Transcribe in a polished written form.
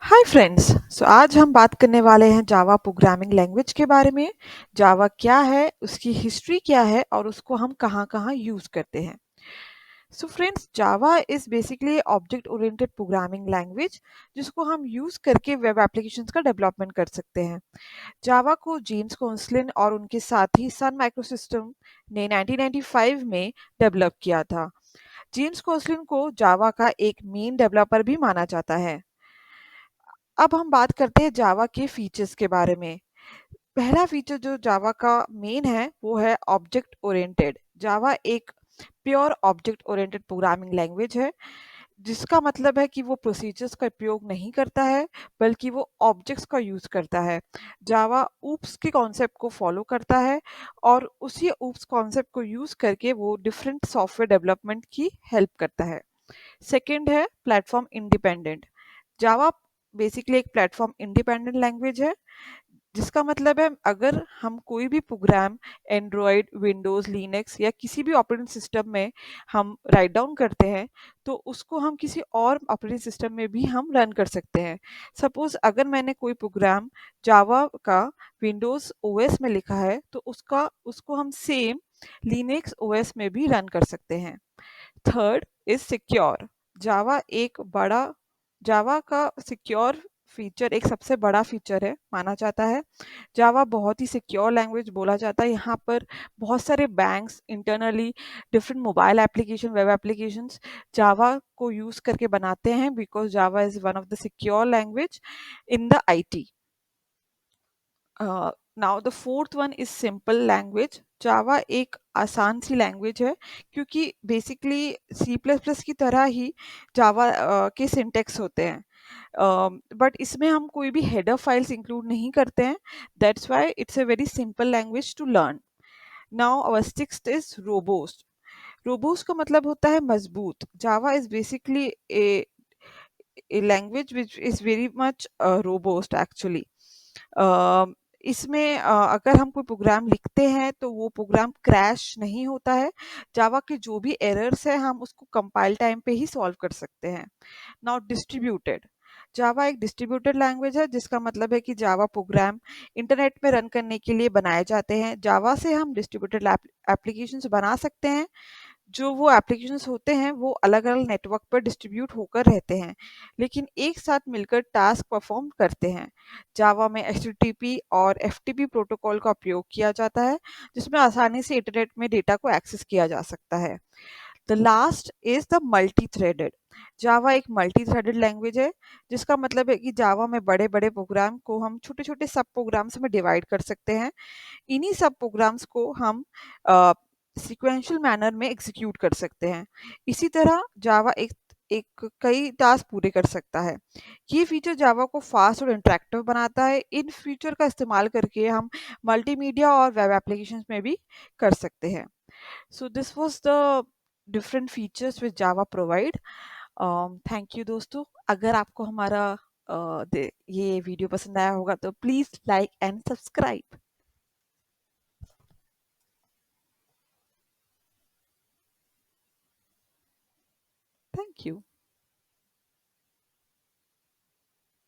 Hi friends. आज हम बात करने वाले हैं जावा प्रोग्रामिंग लैंग्वेज के बारे में। जावा क्या है, उसकी हिस्ट्री क्या है और उसको हम कहाँ कहाँ यूज करते हैं। Friends, Java is basically object oriented programming language जिसको हम यूज करके वेब एप्लीकेशंस का डेवलपमेंट कर सकते हैं। जावा को जेम्स कोंसलिन और उनके साथी सन माइक्रोसिस्टम ने 1995 में डेवलप किया था। जेम्स कोंसलिन को जावा का एक मेन डेवलपर भी माना जाता है। अब हम बात करते हैं जावा के फीचर्स के बारे में। पहला फीचर जो जावा का मेन है वो है ऑब्जेक्ट ओरिएंटेड। जावा एक pure object oriented programming language है, जिसका मतलब है कि वो प्रोसीजर्स का उपयोग नहीं करता है, बल्कि वो ऑब्जेक्ट्स का यूज करता है। जावा ऊप्स के कॉन्सेप्ट को फॉलो करता है और उसी ऊप्स कॉन्सेप्ट को यूज करके वो डिफरेंट सॉफ्टवेयर डेवलपमेंट की हेल्प करता है। सेकंड है प्लेटफॉर्म इंडिपेंडेंट। जावा बेसिकली एक प्लेटफॉर्म इंडिपेंडेंट लैंग्वेज है, जिसका मतलब है अगर हम कोई भी प्रोग्राम एंड्रॉयड, विंडोज, लिनक्स या किसी भी ऑपरेटिंग सिस्टम में हम राइट डाउन करते हैं तो उसको हम किसी और ऑपरेटिंग सिस्टम में भी हम रन कर सकते हैं। सपोज अगर मैंने कोई प्रोग्राम जावा का विंडोज ओएस में लिखा है तो उसका उसको हम सेम लिनक्स ओएस में भी रन कर सकते हैं। Third is secure. जावा एक बड़ा जावा का सिक्योर फीचर एक सबसे बड़ा फीचर है माना जाता है। जावा बहुत ही सिक्योर लैंग्वेज बोला जाता है। यहाँ पर बहुत सारे banks internally different mobile application, web applications Java को यूज करके बनाते हैं, because Java is one of the secure language in the IT. Now the fourth one is simple language. Java एक आसान सी लैंग्वेज है, क्योंकि बेसिकली सी प्लस प्लस की तरह ही जावा के सिंटेक्स होते हैं, बट इसमें हम कोई भी हेडर फाइल्स इंक्लूड नहीं करते हैं। That's why it's a very simple language to learn. Now our sixth is robust. Robust का मतलब होता है मजबूत। Java is basically a language which is very much robust actually. इसमें अगर हम कोई प्रोग्राम लिखते हैं तो वो प्रोग्राम क्रैश नहीं होता है। जावा के जो भी एरर्स है हम उसको कंपाइल टाइम पे ही सॉल्व कर सकते हैं। Now distributed. जावा एक डिस्ट्रीब्यूटेड लैंग्वेज है, जिसका मतलब है कि जावा प्रोग्राम इंटरनेट में रन करने के लिए बनाए जाते हैं। जावा से हम डिस्ट्रीब्यूटेड एप्लीकेशंस बना सकते हैं। जो वो एप्लीकेशंस होते हैं वो अलग अलग नेटवर्क पर डिस्ट्रीब्यूट होकर रहते हैं, लेकिन एक साथ मिलकर टास्क परफॉर्म करते हैं। जावा में एचटीटीपी और एफटीपी प्रोटोकॉल का उपयोग किया जाता है, जिसमें आसानी से इंटरनेट में डेटा को एक्सेस किया जा सकता है। The last is the multi threaded. Java एक मल्टी थ्रेडेड लैंग्वेज है, जिसका मतलब है कि जावा में बड़े बड़े प्रोग्राम को हम छोटे छोटे सब प्रोग्राम्स में डिवाइड कर सकते हैं। इन्हीं सब प्रोग्राम्स को हम सीक्वेंशियल मैनर में एग्जीक्यूट कर सकते हैं। इसी तरह जावा एक एक कई टास्क पूरे कर सकता है। ये फीचर जावा को फास्ट और इंटरेक्टिव बनाता है। इन फीचर का इस्तेमाल करके हम मल्टीमीडिया और वेब एप्लीकेशंस में भी कर सकते हैं। So this was the different features which Java provide. Thank you दोस्तों। अगर आपको हमारा ये वीडियो पसंद आया होगा तो please like and subscribe. Thank you.